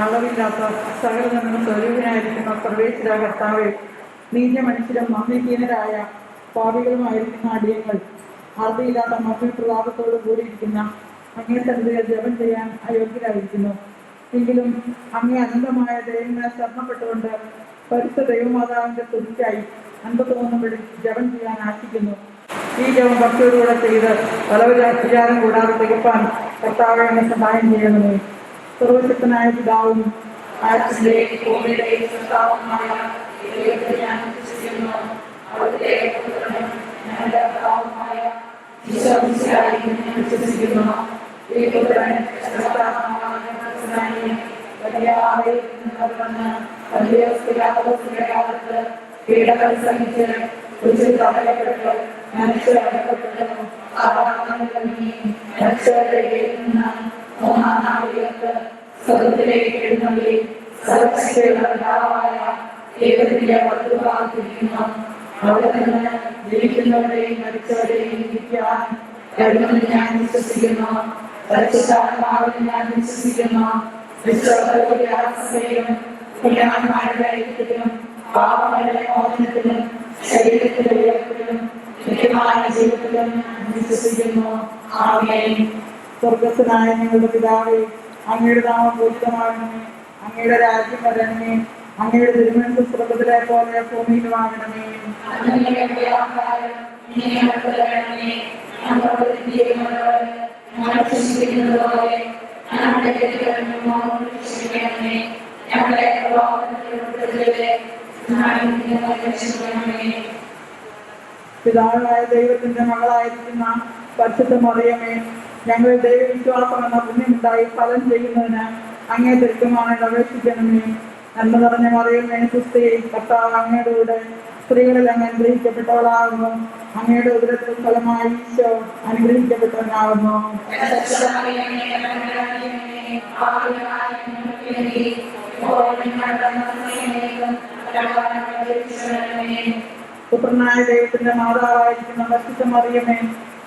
അളവില്ലാത്ത സകല നമ്മൾ സ്വരൂപനായിരിക്കുന്ന പ്രവേശിത കർത്താവെ, നീച മനുഷ്യരും നന്ദിഹീനരായ പാപികളുമായിരിക്കുന്ന അടിയങ്ങൾ അറുതിയില്ലാത്ത മറ്റൊരു പ്രതാപത്തോട് കൂടിയിരിക്കുന്ന അങ്ങേ സന്നിധിയെ ജപം ചെയ്യാൻ അയോഗ്യരായിരിക്കുന്നു. എങ്കിലും അങ്ങേ അനന്തമായ ദൈവങ്ങളെ ശരണപ്പെട്ടുകൊണ്ട് പരിശുദ്ധ ദൈവമാതാവിന്റെ തുതിക്കായി 53 വിളി ജപം ചെയ്യാൻ ആശിക്കുന്നു. ഈ ജപം ഭക്തിയോടുകൂടെ ചെയ്ത് വിചാരം കൂടാതെ തികപ്പാൻ കർത്താവെ എന്നെ സഹായം ചെയ്യണമേ. സർവശക്തനായ പിതാവും പീഡകൾ സഹിച്ച് സ്വർഗത്തിലേക്ക് എഴുന്നള്ളി സർവശക്തിയുള്ളവരായ ദൈവത്തിന്റെ വലതുഭാഗത്തിരിക്കുന്നു. അവിടെ നിന്ന് ജീവിക്കുന്നവരെയും മരിച്ചവരെയും വിധിക്കാൻ വരുമെന്ന് ഞാൻ വിശ്വസിക്കുന്നു. പരിശുദ്ധാത്മാവിൽ ഞാൻ വിശ്വസിക്കുന്നു. വിശ്വാസത്തിന്റെ അവസ്ഥയിലും പുണ്യവാന്മാരുടെ ഐക്യത്തിലും പാപങ്ങളുടെ മോചനത്തിലും ശരീരത്തിലെ ഉയർത്തിലും നിത്യമായ ജീവിതത്തിലും വിശ്വസിക്കുന്നു. ആമേൻ. സ്വർഗസ്ഥനായ ഞങ്ങളുടെ പിതാവേ, അങ്ങയുടെ നാമം പൂജിതമാകണമേ. അങ്ങയുടെ രാജ്യം വരണമേ. അങ്ങയുടെ തിരുമനസ് സ്വർഗത്തിലെ പോലെ ഭൂമിയിലുമാകണമേ. പിതാവായ ദൈവത്തിന്റെ മകളായിരിക്കുന്ന പരിശുദ്ധ മറിയമേ, ഞങ്ങളിൽ ദൈവവിശ്വാസം എന്ന പുണ്യമുണ്ടായി ഫലം ചെയ്യുന്നതിന് അങ്ങേ തിരുക്കുമാണ് അപേക്ഷിക്കണമേ. നന്മ നിറഞ്ഞ മറിയമേ, സുസ്ഥി, കർത്താവ് അങ്ങയുടെ കൂടെ സ്ത്രീകളിൽ അങ്ങ് അനുഗ്രഹിക്കപ്പെട്ടവളാകുന്നു. അങ്ങയുടെ ഉദരത്തിൽ ഫലമായി ഈശോ അനുഗ്രഹിക്കപ്പെട്ടവനാകുന്നു. പുത്രനായ ദൈവത്തിന്റെ മാതാവായിരിക്കുന്ന പരിശുദ്ധ മറിയമേ,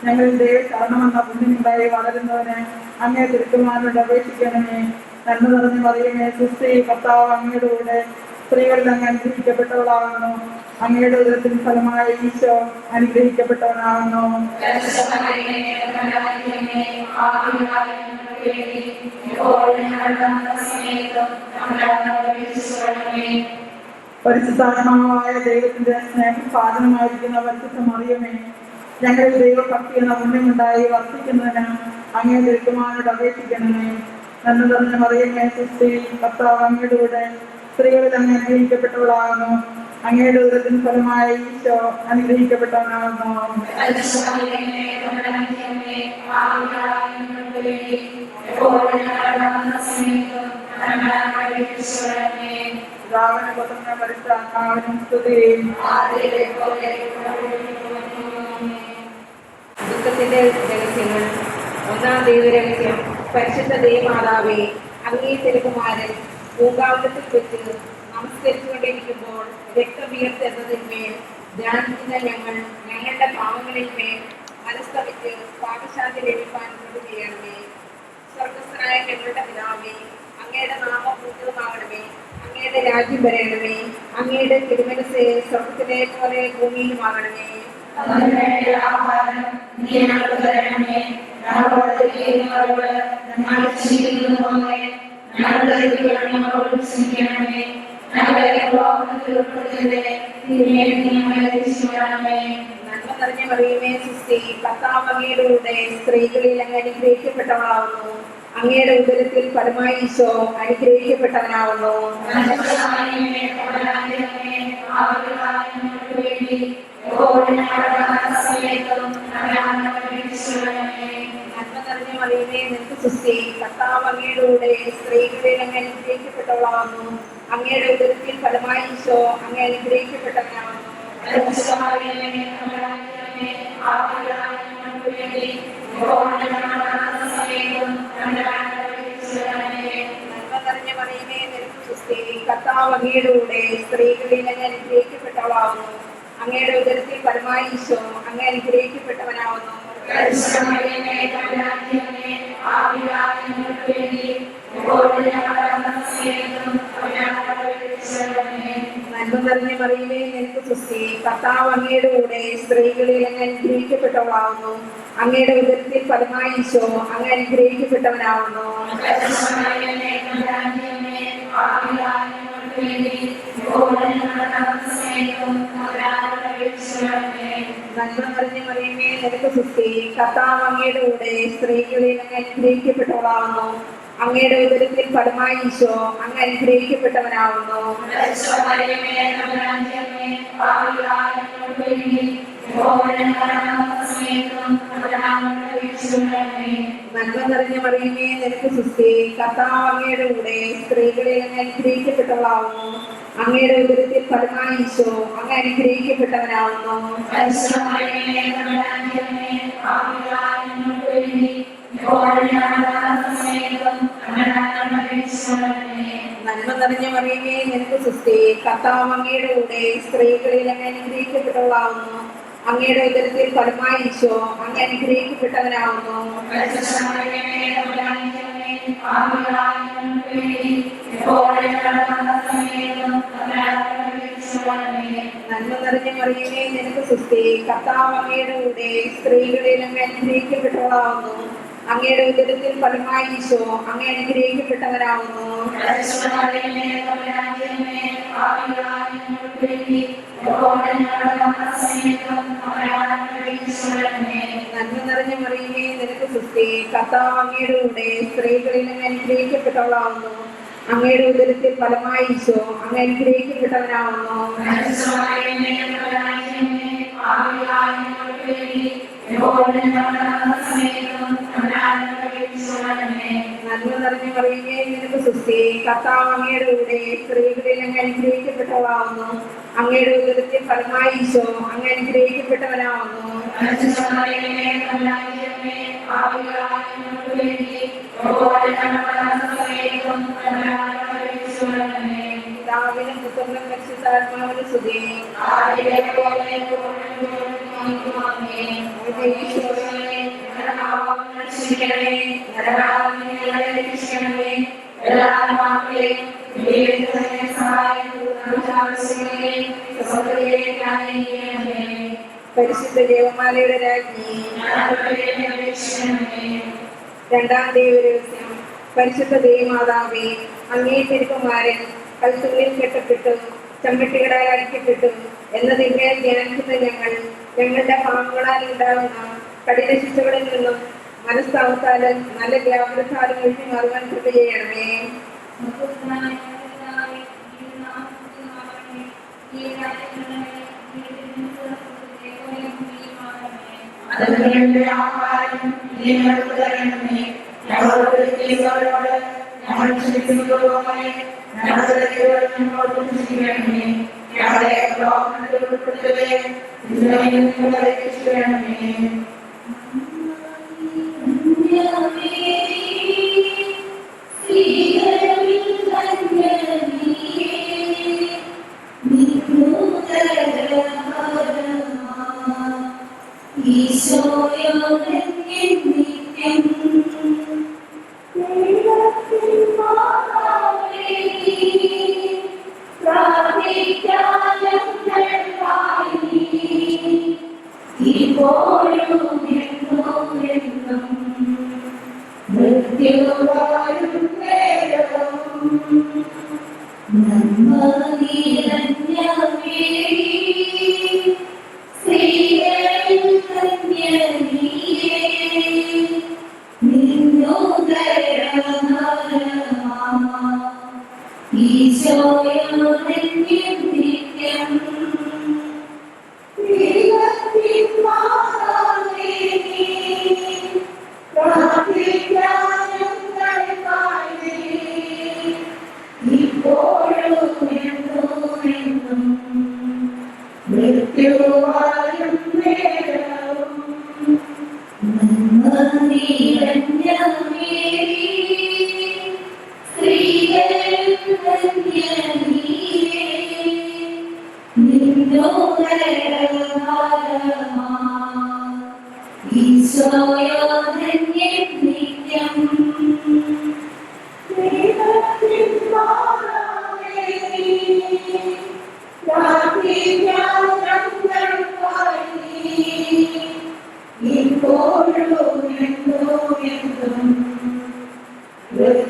ഞങ്ങളിൽ ദൈവ ശരണമെന്ന പുണ്യമുണ്ടായി വളരുന്നതിന് അങ്ങേ തിരുക്കുമാരോട് അപേക്ഷിക്കണമേ. നന്മ നിറഞ്ഞ മറിയമേ, സുസ്ഥി, കർത്താവ് അങ്ങയുടെ കൂടെ സ്ത്രീകളിൽ അങ്ങ് അനുഗ്രഹിക്കപ്പെട്ടവളാകുന്നു. അങ്ങയുടെ ഉദരത്തിൽ ഫലമായ ഈശോ അനുഗ്രഹിക്കപ്പെട്ടവനാകുന്നു. പരിശുദ്ധാത്മാവായ ദൈവത്തിന്റെ സ്നേഹസാധനമായിരിക്കുന്ന പരിശുദ്ധ മറിയമേ, ഞങ്ങളിൽ ദൈവഭക്തി എന്ന പുണ്യമുണ്ടായി വർദ്ധിക്കുന്നതിന് അങ്ങേ തിരുക്കുമാരോട് അപേക്ഷിക്കണമേ. നന്മ നിറഞ്ഞ മറിയമേ, സുസ്ഥി, കർത്താവ് അങ്ങയുടെ കൂടെ സ്ത്രീകളിൽ അങ്ങ് അനുഗ്രഹിക്കപ്പെട്ടവളാകുന്നു. അങ്ങയുടെ ഉദരത്തിന് ഫലമായ ഈശോ അനുഗ്രഹിക്കപ്പെട്ടവനാകുന്നു. ദുഃഖത്തിന്റെ രഹസ്യങ്ങൾ. ഒന്നാം ദൈവരഹസ്യം. പരിശുദ്ധ ദൈവമാതാവേ, അങ്ങേ തിരുക്കുമാരൻ പൂങ്കാവനത്തിൽ വെച്ച് നമസ്കരിച്ചുകൊണ്ടിരിക്കുമ്പോൾ രക്തവീർത്തെന്നതിന്മേൽ ധ്യാനിക്കുന്ന ഞങ്ങളുടെ പാവങ്ങളിന്മേൽ മനസ്തവിച്ച് പാപശാന്തി ലഭിക്കാൻ ചെയ്യണമേ. സ്വർഗസ്ഥനായ ഞങ്ങളുടെ പിതാവേ, അങ്ങയുടെ നാമം പൂജിതമാകണമേ. അങ്ങയുടെ രാജ്യം വരയണമേ. അങ്ങയുടെ തിരുമനസ്സ് സ്വർഗത്തിലെ പോലെ ഭൂമിയിലുമാകണമേ. നന്മ നിറഞ്ഞ മറിയമേ, സുസ്ഥി, കർത്താവ് അങ്ങയുടെ കൂടെ സ്ത്രീകളിൽ അങ്ങ് അനുഗ്രഹിക്കപ്പെട്ടവളാവുന്നു. അങ്ങയുടെ ഉദരത്തിൽ ഫലമായി ഈശോ അനുഗ്രഹിക്കപ്പെട്ടവനാവുന്നു. നന്മ നിറഞ്ഞ മറിയമേ, നിനക്ക് സുസ്ഥി, കർത്താവ് അങ്ങയുടെ കൂടെ സ്ത്രീകളിൽ അങ്ങ് അനുഗ്രഹിക്കപ്പെട്ടവളാവുന്നു. അങ്ങയുടെ ഉദരത്തിൽ ഫലമായി ഈശോ അങ്ങ് അനുഗ്രഹിക്കപ്പെട്ടവനാവുന്നു. നന്മ നിറഞ്ഞ മറിയമേ, നിനക്ക് സുസ്ഥി, കർത്താവ് അങ്ങയുടെ കൂടെ സ്ത്രീകളിൽ അങ്ങ് അനുഗ്രഹിക്കപ്പെട്ടവളാവുന്നു. അങ്ങയുടെ ഉദരത്തിൽ ഫലമായി ഈശോ അങ്ങ് അനുഗ്രഹിക്കപ്പെട്ടവനാവുന്നു. നന്മ നന്മ നിറഞ്ഞ മറിയമേ നിനക്ക് സ്തുതി. കർത്താവ് അങ്ങയുടെ കൂടെ സ്ത്രീകളിൽ അങ്ങ് അനുഗ്രഹിക്കപ്പെട്ടവളാവുന്നു. അങ്ങയുടെ ഉദരത്തിൽ ഫലമായി ഈശോ അങ്ങ് അനുഗ്രഹിക്കപ്പെട്ടവനാവുന്നു. നന്മ നിറഞ്ഞ മറിയമേ നിനക്ക് സ്തുതി. കർത്താവ് അങ്ങയുടെ കൂടെ സ്ത്രീകളിൽ അങ്ങ് അനുഗ്രഹിക്കപ്പെട്ടവളാവുന്നു. അങ്ങയുടെ ഉദരത്തിൽ ഫലമായി ഈശോ അങ്ങ് അനുഗ്രഹിക്കപ്പെട്ടവനാവുന്നു. നന്മ നിറഞ്ഞ മറിയമേ നിനക്ക് സ്തുതി. കർത്താവ് അങ്ങയുടെ കൂടെ സ്ത്രീകളിൽ അങ്ങ് അനുഗ്രഹിക്കപ്പെട്ടവളാവുന്നു. അങ്ങയുടെ ഉദരത്തിൽ ഫലമായി ഈശോ അങ്ങ് അനുഗ്രഹിക്കപ്പെട്ടവനാവുന്നു. നന്മ നിറഞ്ഞ മറിയമേ നിനക്ക് സ്തുതി. കർത്താവ് അങ്ങയുടെ കൂടെ സ്ത്രീകളിൽ അങ്ങ് അനുഗ്രഹിക്കപ്പെട്ടവളാവുന്നു. അങ്ങയുടെ ഉദരത്തിൽ ഫലമായി ഈശോ അങ്ങ് അനുഗ്രഹിക്കപ്പെട്ടവനാവുന്നു. നന്മ നിറഞ്ഞ മറിയമേ നിനക്ക് സ്തുതി. കർത്താവ് അങ്ങയുടെ കൂടെ സ്ത്രീകളിൽ അങ്ങ് അനുഗ്രഹിക്കപ്പെട്ടവളാവുന്നു. അങ്ങയുടെ ഉദരത്തിൽ ഫലമായി ഈശോ അങ്ങ് അനുഗ്രഹിക്കപ്പെട്ടവനാവുന്നു. നന്മ നിറഞ്ഞ മറിയമേ നിനക്ക് സ്തുതി. കർത്താവ് അങ്ങയുടെ കൂടെ സ്ത്രീകളിൽ അങ്ങ് അനുഗ്രഹിക്കപ്പെട്ടവളാവുന്നു. അങ്ങയുടെ ഉദരത്തിൽ ഫലമായി ഈശോ അങ്ങ് അനുഗ്രഹിക്കപ്പെട്ടവനാവുന്നു. നന്മ നിറഞ്ഞ മറിയമേ നിനക്ക് സ്തുതി. കർത്താവ് അങ്ങയുടെ കൂടെ സ്ത്രീകളിൽ അങ്ങ് അനുഗ്രഹിക്കപ്പെട്ടവളാവുന്നു. അങ്ങയുടെ ഉദരത്തിൽ ഫലമായി ഈശോ അങ്ങ് അനുഗ്രഹിക്കപ്പെട്ടവനാവുന്നു. പിതാവിനും പുത്രനും പരിശുദ്ധാത്മാവിനും സ്തുതി. പരിശുദ്ധ ദേവമാലയുടെ രാജ്ഞി. രണ്ടാം ദൈവരഹസ്യം. പരിശുദ്ധ ദേവമാതാവേ, അങ്ങേ തിരുക്കുമാരൻ കൽത്തുള്ളിൽ കെട്ടപ്പെട്ടു ചമ്മട്ടികളാൽ അടിക്കപ്പെട്ടു എന്നതിന്മേൽ ധ്യാനിക്കുന്ന ഞങ്ങളുടെ പാമ്പുകളാൽ ഉണ്ടാകുന്ന കഠിന ശിക്ഷകളിൽ നിന്നും മനസ്താവത്താലും നല്ല വ്യാപനത്താലും ഒഴിഞ്ഞു മാറുവാൻ കൃപ ചെയ്യണമേ. ഈശോയോധന്യം നിത്യം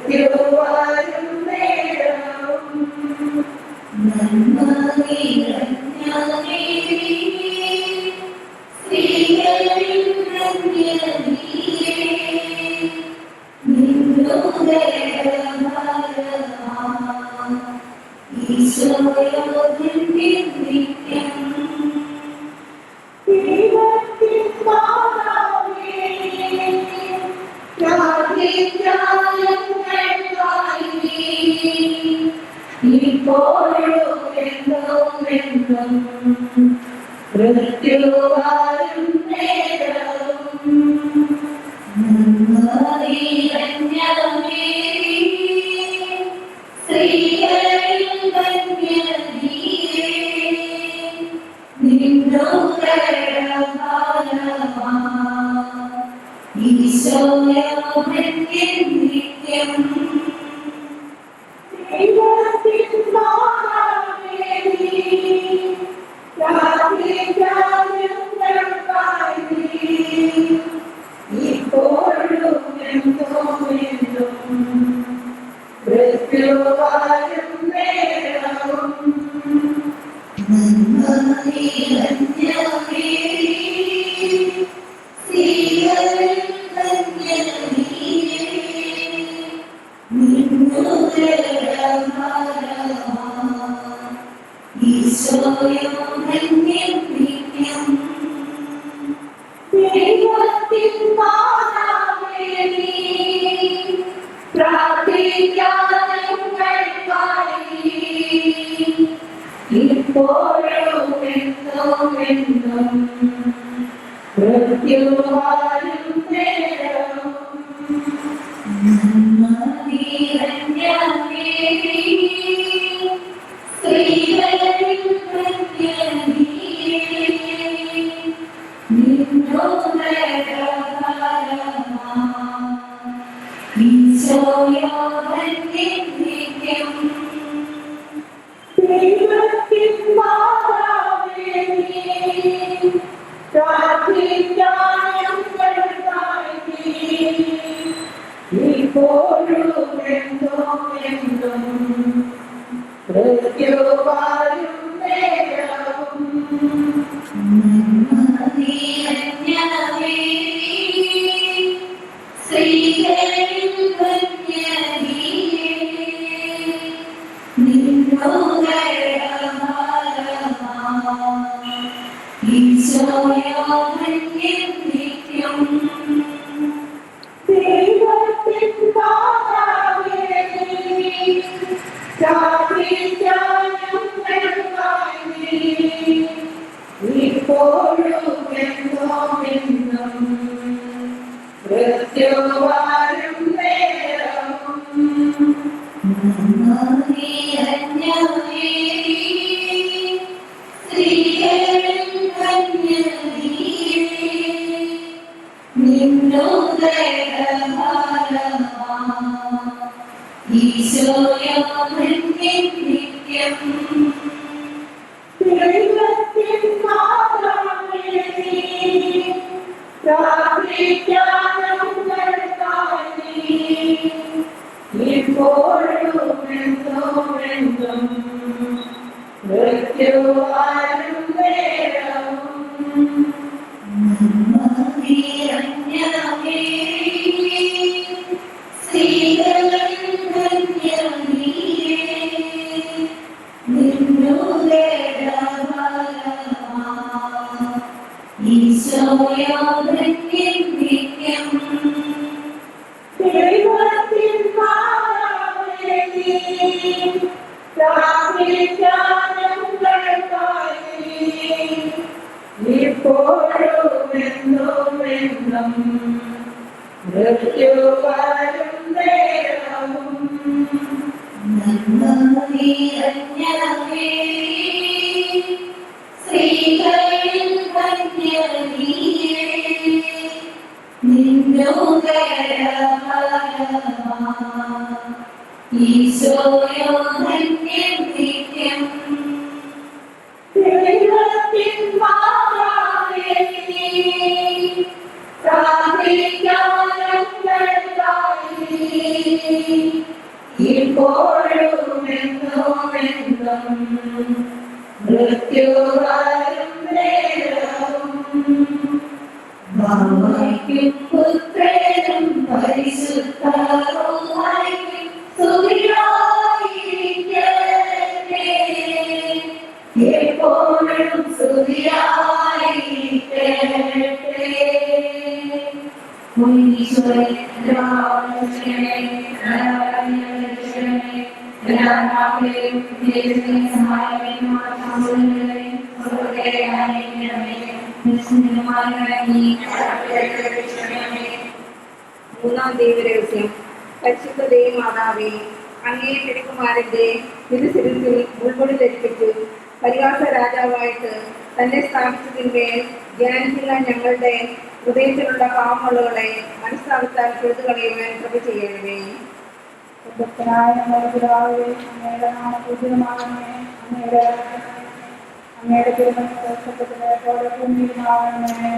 മൃത്യുവാരും നേരവും നന്മ നിറഞ്ഞ സ്ത്രീകളിൽ മൃത്യുവാരും നേരവും സ്ത്രീകളിൽ നിത്യം മൃത്യുവാരും നേരവും ഇപ്പോഴും എന്നും മൃത്യുവാരും നേരവും സ്ത്രീകളിൽ നിത്യം ഇപ്പോഴും എന്നും മൃത്യുവാരും നേരവും സ്ത്രീകളിൽ നിത്യം ഇപ്പോഴും എന്നും മൃത്യുവാരും നേരവും സ്ത്രീകളിൽ നിത്യം ഇപ്പോഴും എന്നും മൃത്യുവാരും നേരവും ഇപ്പോഴും എന്നും മൃത്യുവാരും നേരവും സ്ത്രീകളിൽ ഈശോയോ ധന്യം നിത്യം പ്രാർത്ഥിക്കാനും ഇപ്പോഴും എന്നും മൃത്യുവാരും നേരവും ഭാവയ്ക്കും പുത്രനും പരിശുദ്ധരുമായും സ്തുതിയായിരിക്കട്ടെ. എപ്പോഴും സ്തുതിയായിരിക്കട്ടെ. ഈശോയെ മൂന്നാം ദൈവരഹസ്യം. പരിശുദ്ധ ദൈവമാതാവേ, അങ്ങേ തിരുക്കുമാരന്റെ തിരുശിരസിൽ മുൾമുടി ധരിപ്പിച്ചു പരിഹാസ രാജാവായിട്ട് തന്നെ സ്ഥാപിച്ചതിന്മേൽ ധ്യാനിക്കുന്ന ഞങ്ങളുടെ ഹൃദയത്തിലുള്ള പാവമുള്ളവളെ മനസ്സാവത്താൽ ചെയ്തു കളയുവാൻ കൃപ ചെയ്യണമേ. അങ്ങയുടെ നാമപൂജിതമാകണമേ. അങ്ങയുടെ തിരുമനസ്സത്തിലെ പോലെ ഭൂമിയിലുമാകണമേ.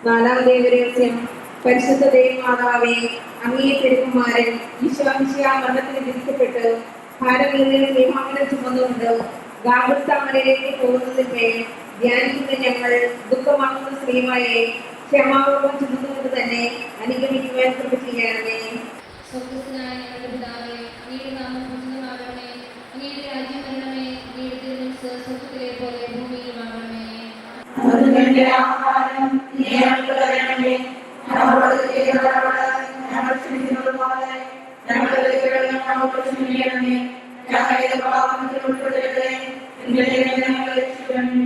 നാലാം ദൈവരഹസ്യം. പരിശുദ്ധ ദൈവമാതാവേ, അങ്ങേ തിരുക്കുമാരൻ ഈശോ മരണത്തിന് വിധിക്കപ്പെട്ട് ഭാരമേറിയ ശ്രീമാമനം ചുമന്നുകൊണ്ട് ഗാഗുൽത്താമരയിലേക്ക് പോകുന്നതിന്റെ ധ്യാനിക്കുന്ന ഞങ്ങൾ ദുഃഖമാകുന്ന ശ്രീമായെ ക്ഷമാപൂർവം ചുമന്നുകൊണ്ട് തന്നെ അനുഗമിക്കുവാൻ കൃപ ചെയ്യണമേ. സ്വർഗ്ഗസ്ഥനായ ഞങ്ങളുടെ പിതാവേ, അങ്ങയുടെ നാമം പൂജിതമാകണമേ. അങ്ങയുടെ രാജ്യം വരണമേ. അങ്ങയുടെ തിരുമനസ്സ് സ്വർഗ്ഗത്തിലെ പോലെ ഭൂമിയിലുമാകണമേ. അതിന്റെ ആഹാരം നീ ഞങ്ങൾക്ക് തരണമേ. ഞങ്ങളോട് ചെയ്തവരോട് ഞങ്ങൾ ക്ഷമിക്കുന്നതുപോലെ ഞങ്ങളുടെ തെറ്റുകൾ ഞങ്ങളോട് ക്ഷമിക്കണമേ. ഞങ്ങളുടെ പാപത്തിൽ ഉൾപ്പെടരുതേ, എങ്കിലും ഞങ്ങളെ രക്ഷിക്കണമേ.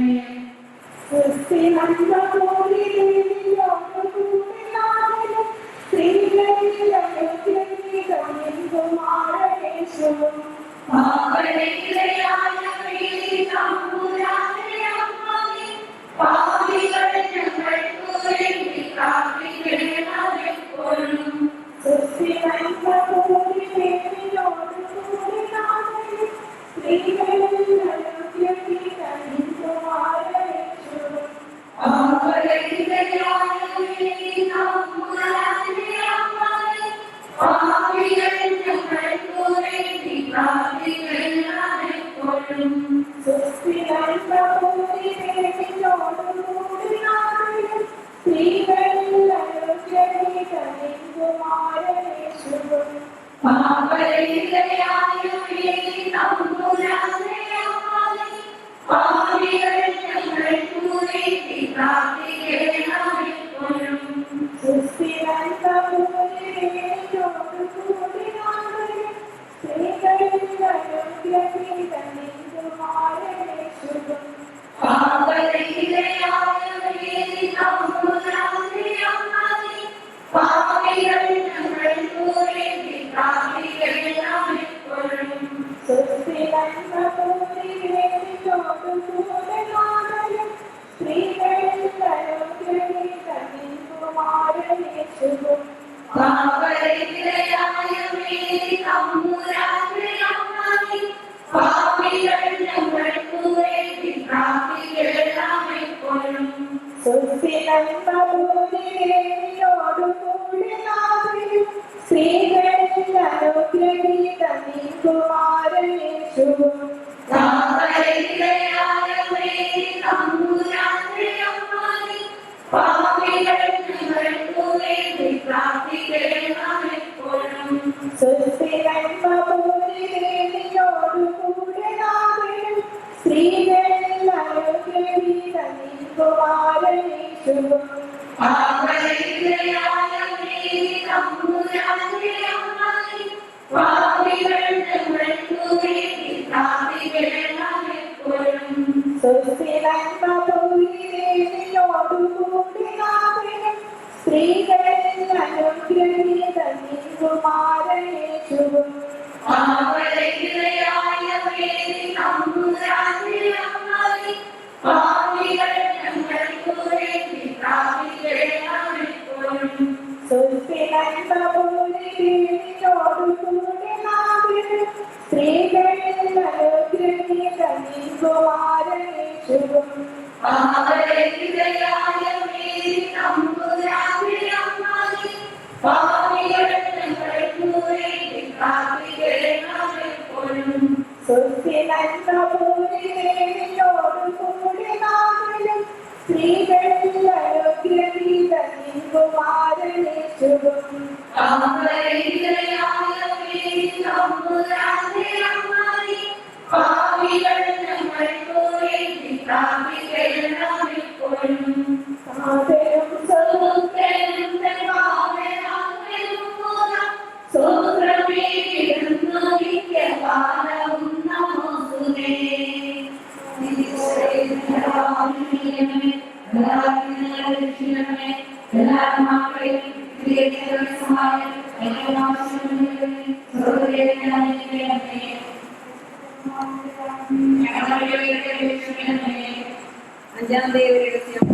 അഞ്ചാം ദേവരഹസ്യം.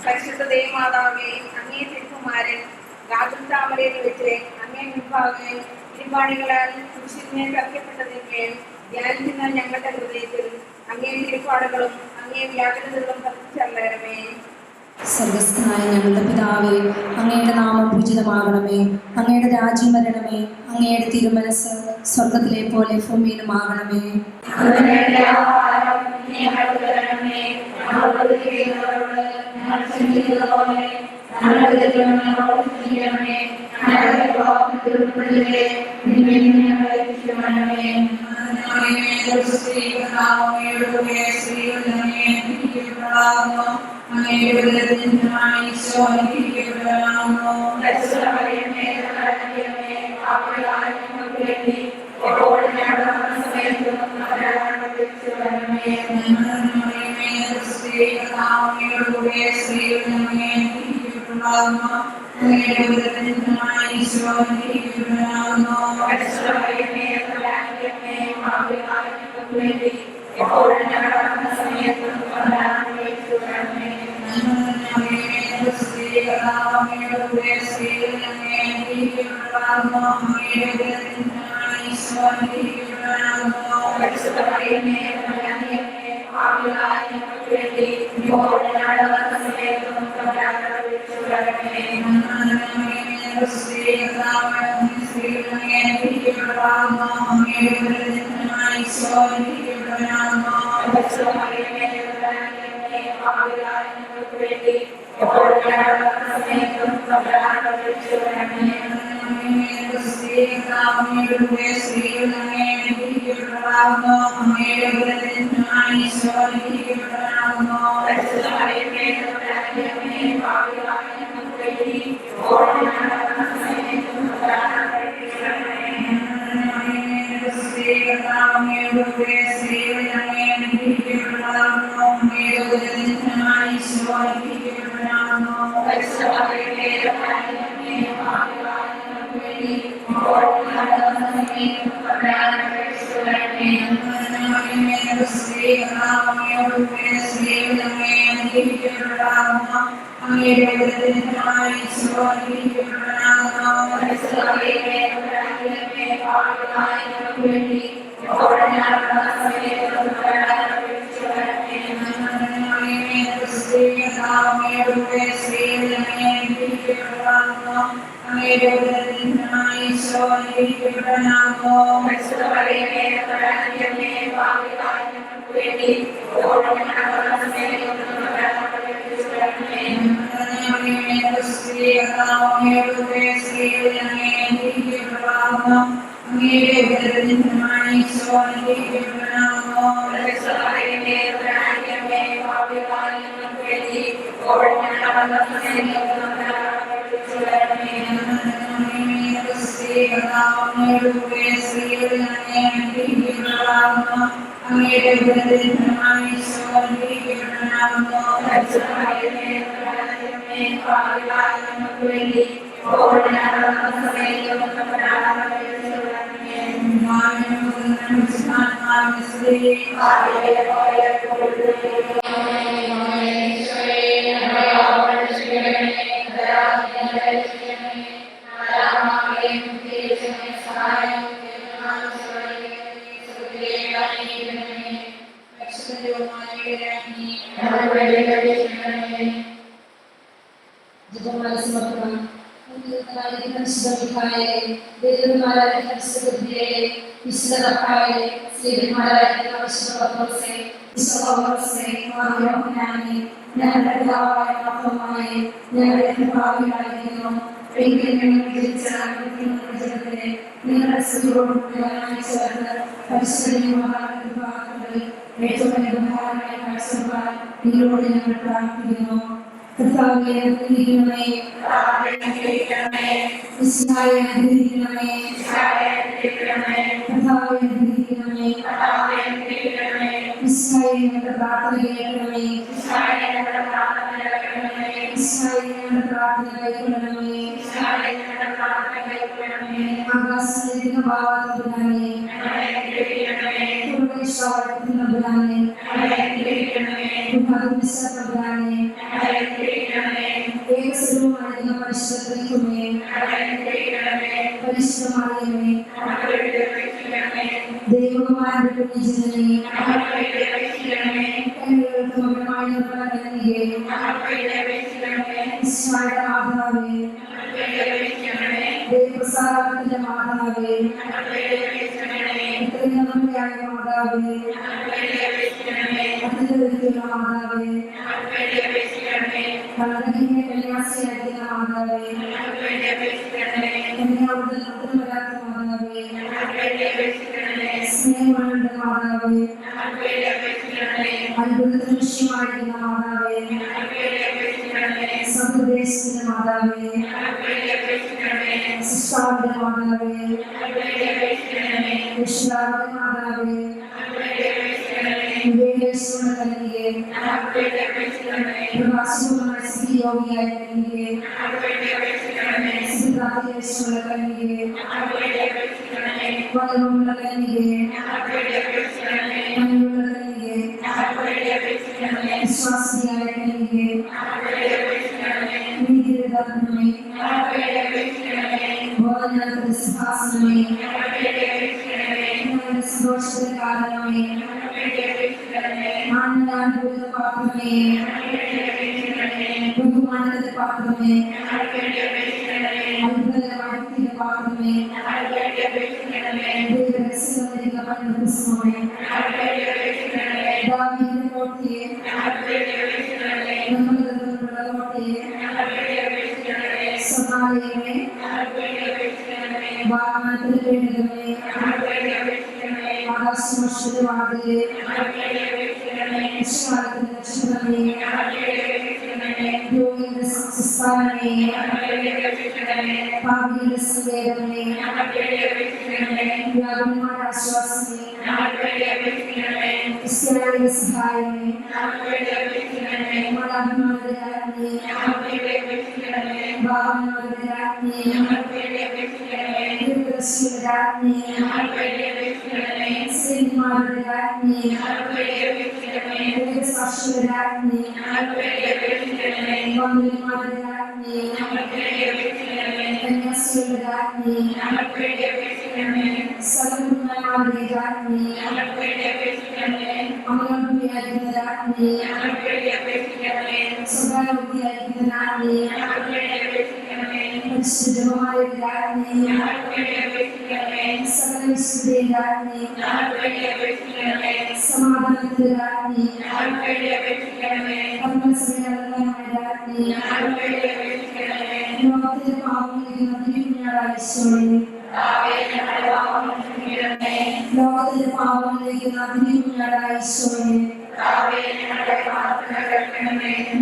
പരിശുദ്ധ ദേവമാതാവേ, അങ്ങേ തിരുക്കുമാരൻ ഗാഗുൽത്താമരയിൽ വെച്ച് അങ്ങേ മുൻപാകെ ഇരുപാടുകളാൽ കുരിശിന്മേൽ തറയ്ക്കപ്പെട്ടതിന്മേൽ ധ്യാനിക്കുന്ന ഞങ്ങളുടെ ഹൃദയത്തിൽ അങ്ങേ തിരുപ്പാടുകളും അങ്ങേ വ്യാകുലതകളും കത്തിച്ചള്ളണമേ. സ്വർഗസ്ഥനായ ഞങ്ങളുടെ പിതാവേ, അങ്ങയുടെ നാമം പൂജിതമാകണമേ. അങ്ങയുടെ രാജ്യം വരണമേ. അങ്ങയുടെ തിരുമനസ് സ്വർഗത്തിലെ പോലെ ഭൂമിയിലുമാകണമേ. ദൈവകുമാരന്റെ മാതാവേ, ഇത്രയും നന്മയായ മാതാവേ, അതിലൊരുക്കിയുള്ള മാതാവേ, കള്ളനെ കന്യാസിയായിരിക്കുന്ന മാതാവേ, കന്യാവൃതം നടന്നു വരാത്ത മാതാവേ, സ്നേഹമുള്ള മാതാവേ, അത്ഭുതത്തിന് വിഷയമായിരിക്കുന്ന മാതാവേ, സതുദേശത്തിന്റെ മാതാവേ, സിസ്റ്റാവിന്റെ മാതാവേ, രക്ഷിതാവിന്റെ മാതാവേ, വിവേകേശ്വരന്റെ കന്യകേ, പ്രകാശപൂർണ്ണമായ സ്ഥിതിയോഗിയായ കന്യകേ, സിദ്ധാർത്ഥേശ്വരന്റെ കന്യകേ, വരമുള്ള കന്യകേ, മഞ്ഞുള്ള കന്യകേ, വിശ്വാസിയായ കന്യകേ, നീതിരത്നമേ, ബോധനത്തിന്റെ സിംഹാസനമേ, ഞങ്ങളുടെ സന്തോഷത്തിന്റെ കാരണമേ, ആനന്ദാനുഭൂത പാത്രമേ, ബഹുമാനത്തിന്റെ പാത്രമേ, അത്ഭുതകരമായ പാത്രമേ, ദൈവരഹസ്യങ്ങളിലുള്ള പരമപ്രസവമേ, ദാവീദിന്റെ കോട്ടയെ, ബ്രഹ്മദത്തത്തിലുള്ള കോട്ടയെ, സമാലയമേ, വാഗ്ദാനത്തിന്റെ പേടകമേ, ആകാശമോക്ഷത്തിന്റെ വാതിലേ, വിശ്വാസത്തിന്റെ നക്ഷത്രമേ, രോഗിയുടെ സംസ്ഥാനമേ, പാപിയുടെ സങ്കേതമേ, വ്യാകുലന്മാരുടെ ആശ്വാസമേ, ക്രിസ്ത്യാനിയുടെ സഹായമേ, മാതാപിതാക്കളുടെ രാജ്ഞി, ഭാവനകളുടെ രാജ്ഞി, ദീർഘദർശിയുടെ രാജ്ഞി, സ്ത്രീമാരുടെ രാജ്ഞി, ദൈവസാക്ഷിയുടെ രാജ്ഞി, വന്ദന്മാരുടെ രാജ്ഞി, കന്യാസ്ത്രീയുടെ രാജ്ഞി, സകലന്മാരുടെ രാജ്ഞി, അമലോദ്ധിയായിരിക്കുന്ന രാജ്ഞി, സ്വകാര്യോദ്ധിയായിരിക്കുന്ന രാജ്ഞി, പരിശുദ്ധമായ രാജ്ഞി, സകല വിശുദ്ധ രാജ്ഞി, സമാധാനത്തിന്റെ രാജ്ഞി, പരമസമയമായ രാജ്ഞി, ലോകത്തിന്റെ പാപങ്ങളിക്കുന്ന തിരുക്കുഞ്ഞാടായിശോയെ, ലോകത്തിന്റെ പാപങ്ങളിക്കുന്ന തിരുക്കുഞ്ഞാടായിശോയെ,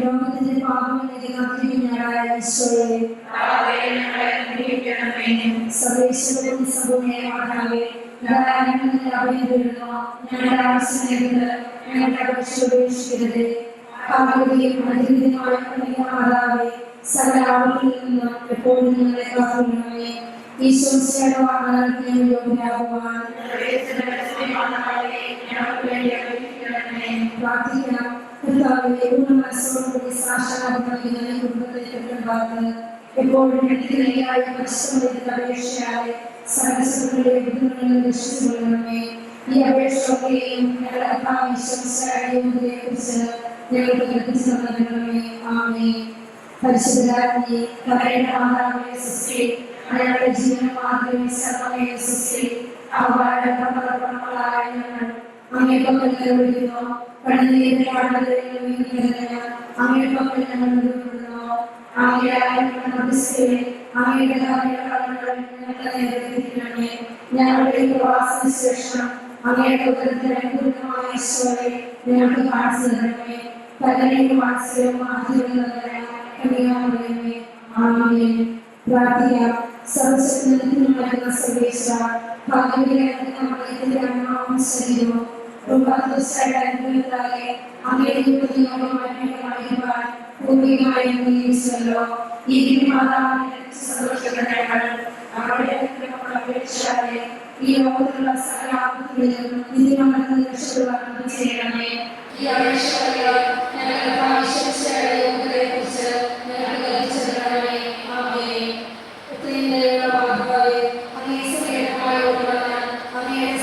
ലോകത്തിന്റെ പാപങ്ങളിക്കുന്ന തിരുക്കുഞ്ഞാടായിശോയെ, സർവേശ്വരന്റെ സംഭവമായ മാതാവേ, ഞങ്ങളുടെ അഭയം തരുന്നു, ഞങ്ങളുടെ ആവശ്യങ്ങൾ ഞങ്ങളുടെ അപേക്ഷ ഉപേക്ഷിക്കരുത്. ഭാഗ്യവതിയും അതിഥിയുമായ മാതാവേ, സകല ആളുകളിൽ നിന്നും എപ്പോഴും നിങ്ങളെ കാത്തുകൊള്ളണമേ. ഈശോയുടെ വാഗ്ദാനത്തിന് യോഗ്യരാകുവാൻ പ്രാർത്ഥിക്കണം. കർത്താവേ, പൂർണ്ണ മനസ്സോടുകൂടി സാക്ഷാത്കാരമായി ഞങ്ങളുടെ കുടുംബത്തെ കെട്ടുണ്ടാകുന്നത് എപ്പോഴും വ്യക്തിയായ പരിശ്രമത്തിന്റെ അപേക്ഷയായി സകലസുഖങ്ങളെ ബുദ്ധിമുട്ടുകൾ രക്ഷിച്ചുകൊള്ളണമേ. ഈ അപേക്ഷയെയും ഞങ്ങളുടെ കർത്താവ് ഈശോയെ കുറിച്ച് ഞങ്ങൾക്ക് കൽപ്പിച്ചു തരണമേ. ആമേൻ. പരിശുദ്ധരാജ്ഞി, കരുണയുടെ മാതാവേ സ്വസ്തി, ഞങ്ങളുടെ ജീവനും ആദ്യം സർവമേ സ്വസ്തി. അവരുടെ പർവ്വതങ്ങളായ ഞങ്ങൾ അങ്ങേ പക്കൽ വിളിക്കുന്നു. കടന്നീരിന്റെ പാടങ്ങളിൽ വീണിരുന്ന് അങ്ങേ പക്കൽ ഞങ്ങൾ വിടുന്നു. അങ്ങയുടെ ഞങ്ങളുടെ പ്രവാസത്തിന് ശേഷം അങ്ങയുടെ ഉദരത്തിന് അനുകൂലമായ ഈശോയെ ഞങ്ങൾക്ക് കാണിച്ചു തരണമേ. കരുണയും വാത്സല്യവും ആദ്യമേ. ആമേൻ. പ്രാർത്ഥിക്കാം. സർവശക്തനായ സർവേശ്വര, ഭാഗ്യവതിയായ നമ്മുടെ ആത്മാവും ശരീരവും അങ്ങയുടെ പൂർവികമായി അംഗീകരിച്ചല്ലോ. ഈ മാതാവിനെ സന്തോഷപ്പെട്ട ഈ ലോകത്തിലുള്ള സകല ആപത്തുകളിലും ഇതിനോട് രക്ഷപ്പെടുവാൻ ചെയ്യണമേ. ഈ അപേക്ഷകളെ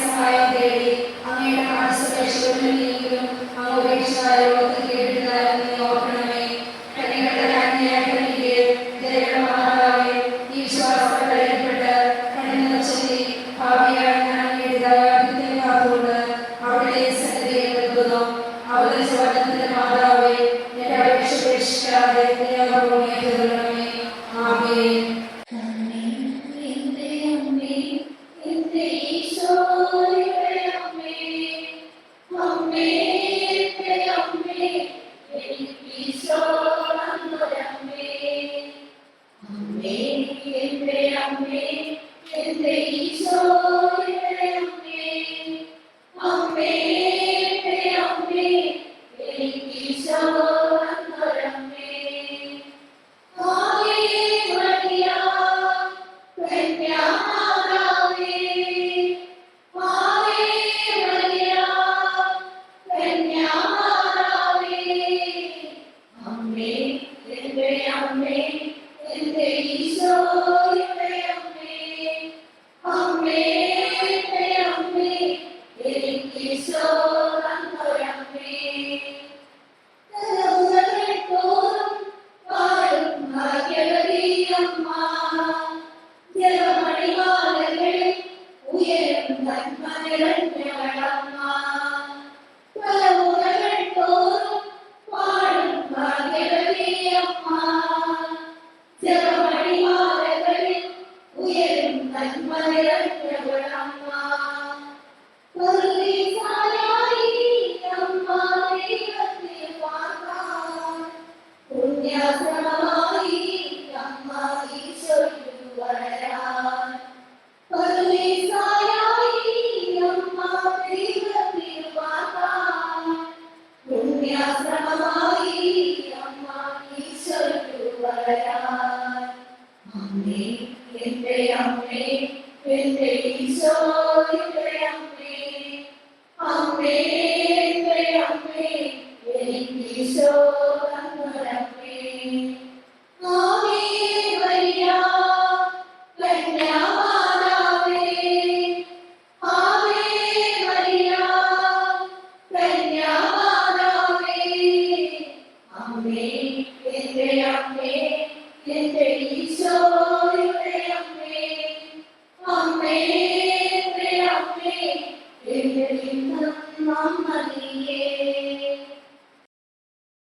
സഹായം തേടി അങ്ങയുടെ മനസ്സപേക്ഷകളിലെങ്കിലും അപേക്ഷയായ ഓർക്കണമേ. കന്യകയുടെ ഈ വിശ്വാസത്തിൽ ഏർപ്പെട്ട് എന്റെ ഈശോ